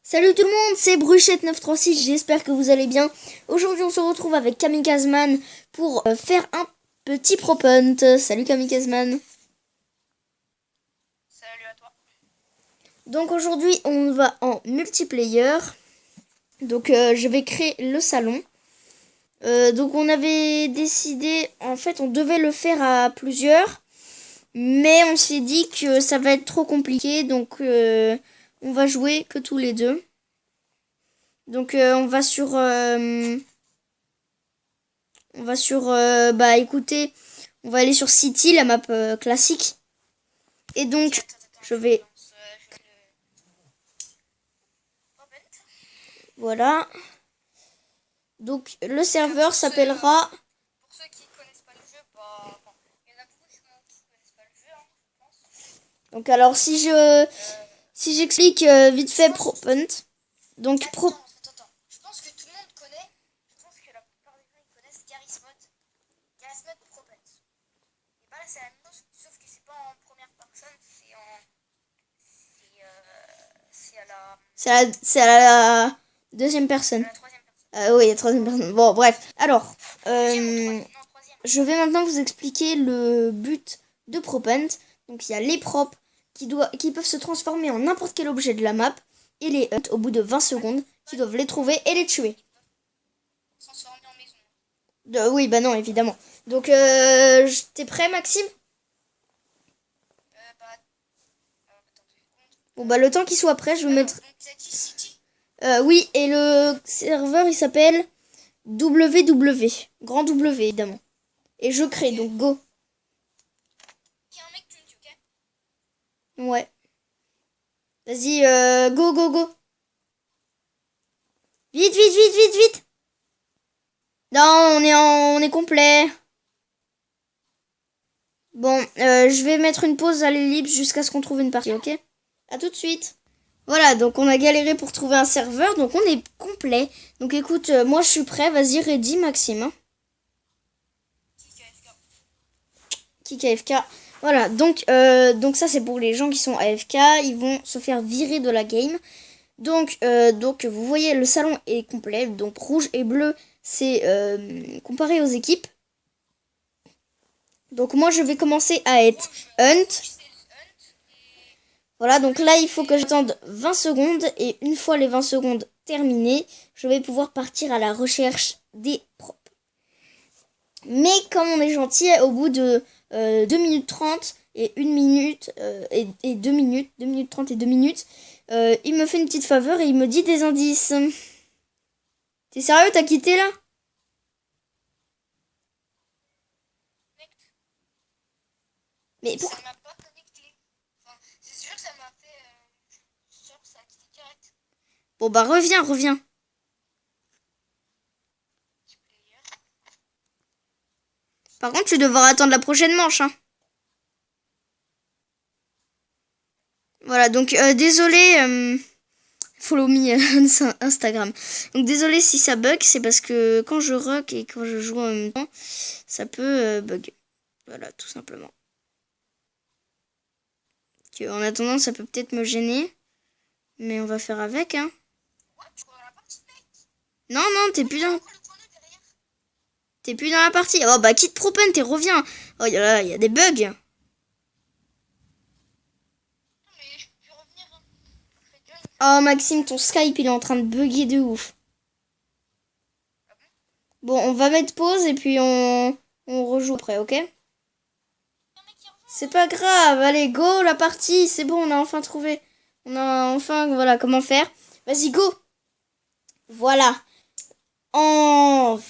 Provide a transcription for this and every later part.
Salut tout le monde, c'est Bruchette936, j'espère que vous allez bien. Aujourd'hui on se retrouve avec Kamikazman pour faire un petit ProPunt. Salut Kamikazman. Salut à toi. Donc aujourd'hui on va en multiplayer. Donc je vais créer le salon. Donc on avait décidé, en fait on devait le faire à plusieurs. Mais on s'est dit que ça va être trop compliqué, donc on va jouer que tous les deux. Donc on va sur écoutez, on va aller sur City, la map classique. Et donc je vais voilà. Donc le serveur s'appellera. Pour ceux qui connaissent pas le jeu, il y en a beaucoup qui connaissent pas le jeu, hein, je pense. Donc alors si j'explique vite fait ProPunt. Donc Attends. Je pense que tout le monde connaît. Je pense que la plupart des gens ils connaissent Garry's Mod. Garry's Mod ProPunt. Et bah là c'est la même chose, sauf que c'est pas en première personne, c'est à la deuxième personne. la troisième personne. Oui, la troisième personne. Bon, bref. Alors, Troisième. je vais maintenant vous expliquer le but de ProPunt. Donc, il y a les props qui peuvent se transformer en n'importe quel objet de la map. Et les hunt au bout de 20 secondes qui doivent les trouver et les tuer. Transformé en maison. Oui, bah non, évidemment. Donc, t'es prêt, Maxime? Bon, bah le temps qu'il soit prêt, je vais mettre... oui, et le serveur, il s'appelle WW. Grand W, évidemment. Et je crée, donc go. Ouais. Vas-y, go, go, go. Vite, vite, vite, vite, vite. Non, on est complet. Bon, je vais mettre une pause à l'ellipse jusqu'à ce qu'on trouve une partie, ok? À tout de suite. Voilà, donc on a galéré pour trouver un serveur, donc on est complet. Donc écoute, moi je suis prêt, vas-y, ready, Maxime. Kick AFK. Voilà, donc ça c'est pour les gens qui sont AFK, ils vont se faire virer de la game. Donc vous voyez, le salon est complet, donc rouge et bleu, c'est comparé aux équipes. Donc moi je vais commencer à être Hunt. Voilà, donc là il faut que j'attende 20 secondes et une fois les 20 secondes terminées, je vais pouvoir partir à la recherche des props. Mais comme on est gentil, au bout de 2 minutes 30 et 1 minute et 2 minutes, 2 minutes 30 et 2 minutes, il me fait une petite faveur et il me dit des indices. T'es sérieux, t'as quitté là? Mais pourquoi? Ça m'a pas connecté. Enfin, c'est sûr que ça m'a fait. Je suis sûr que ça a quitté direct. Bon bah reviens. Par contre, tu devras attendre la prochaine manche, hein. Voilà, donc désolé, follow me Instagram. Donc désolé si ça bug, c'est parce que quand je rock et quand je joue en même temps, ça peut bug. Voilà, tout simplement. En attendant, ça peut peut-être me gêner, mais on va faire avec, hein. Non, t'es plus dans... T'es plus dans la partie. Oh bah quitte ProPunt et reviens. Oh il y a des bugs. Oh Maxime, ton Skype il est en train de bugger de ouf. Bon, on va mettre pause et puis on rejoue après, ok? C'est pas grave, allez, go la partie, c'est bon, on a enfin trouvé. On a enfin, voilà, comment faire. Vas-y, go. Voilà. Enfin.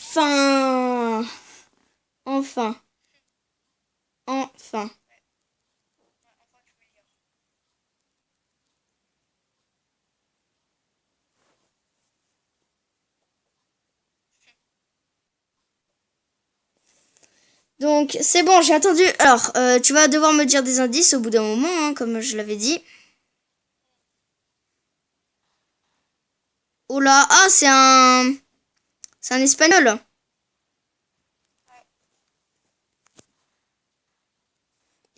Donc, c'est bon, j'ai attendu. Alors, tu vas devoir me dire des indices au bout d'un moment, hein, comme je l'avais dit. Oh là, ah, c'est un espagnol.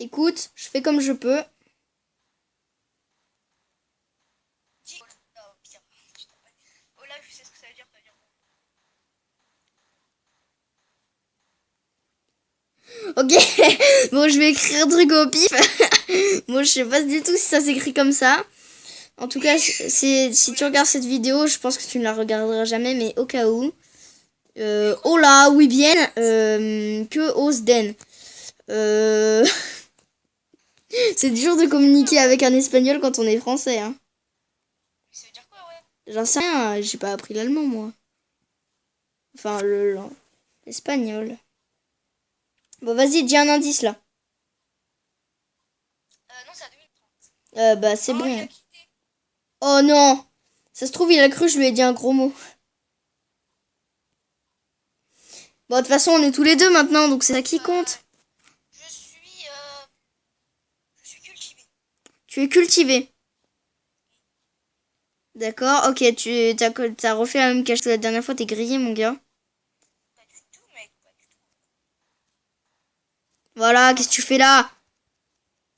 Écoute, je fais comme je peux. Ok, bon, je vais écrire un truc au pif. Bon, je sais pas du tout si ça s'écrit comme ça. En tout cas, si tu regardes cette vidéo, je pense que tu ne la regarderas jamais, mais au cas où. Hola, oui bien, que os den. C'est dur de communiquer avec un espagnol quand on est français, hein. Ça veut dire quoi, ouais? J'en sais rien, j'ai pas appris l'allemand, moi. Enfin, l'espagnol. Bon, vas-y, dis un indice, là. Non, c'est à 2030. Bah, c'est Oh, il a bon. quitté. Oh non! Ça se trouve, il a cru, je lui ai dit un gros mot. Bon, de toute façon, on est tous les deux maintenant, donc c'est ça qui compte. Je suis cultivé. Tu es cultivé. D'accord, ok, t'as refait la même cache que la dernière fois, t'es grillé, mon gars. Pas du tout, mec, pas du tout. Voilà, qu'est-ce que tu fais là?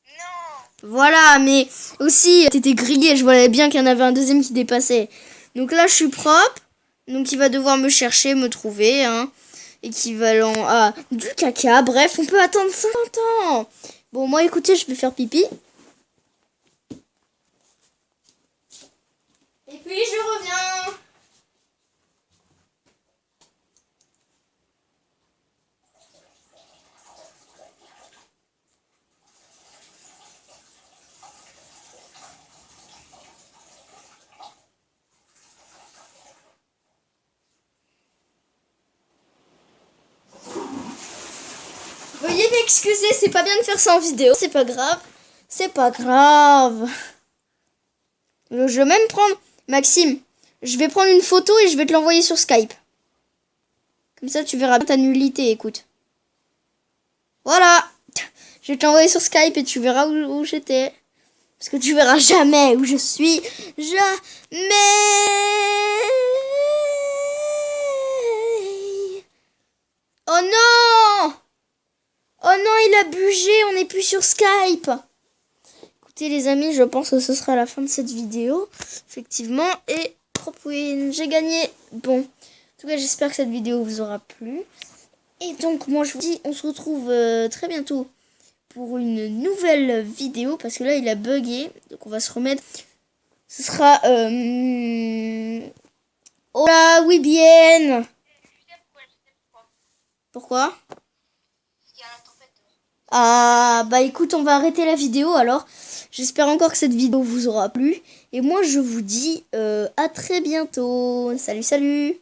Non! Voilà, mais aussi, t'étais grillé, je voyais bien qu'il y en avait un deuxième qui dépassait. Donc là, je suis propre, donc il va devoir me chercher, me trouver, hein. Équivalent à du caca, bref, on peut attendre 50 ans. Bon, moi, écoutez, je vais faire pipi. Et puis, je reviens. Veuillez m'excuser, c'est pas bien de faire ça en vidéo, c'est pas grave. C'est pas grave. Je vais même prendre... Maxime, je vais prendre une photo et je vais te l'envoyer sur Skype. Comme ça, tu verras ta nullité, écoute. Voilà. Je vais te l'envoyer sur Skype et tu verras où j'étais. Parce que tu verras jamais où je suis. Jamais. Oh non! Oh non, il a bugé, on n'est plus sur Skype. Écoutez les amis, je pense que ce sera la fin de cette vidéo. Effectivement, et trop win, j'ai gagné. Bon, en tout cas, j'espère que cette vidéo vous aura plu. Et donc, moi, je vous dis, on se retrouve très bientôt pour une nouvelle vidéo. Parce que là, il a bugué. Donc, on va se remettre. Ce sera... Hola, oui bien. Pourquoi? Ah, bah écoute, on va arrêter la vidéo alors. J'espère encore que cette vidéo vous aura plu. Et moi, je vous dis à très bientôt. Salut, salut!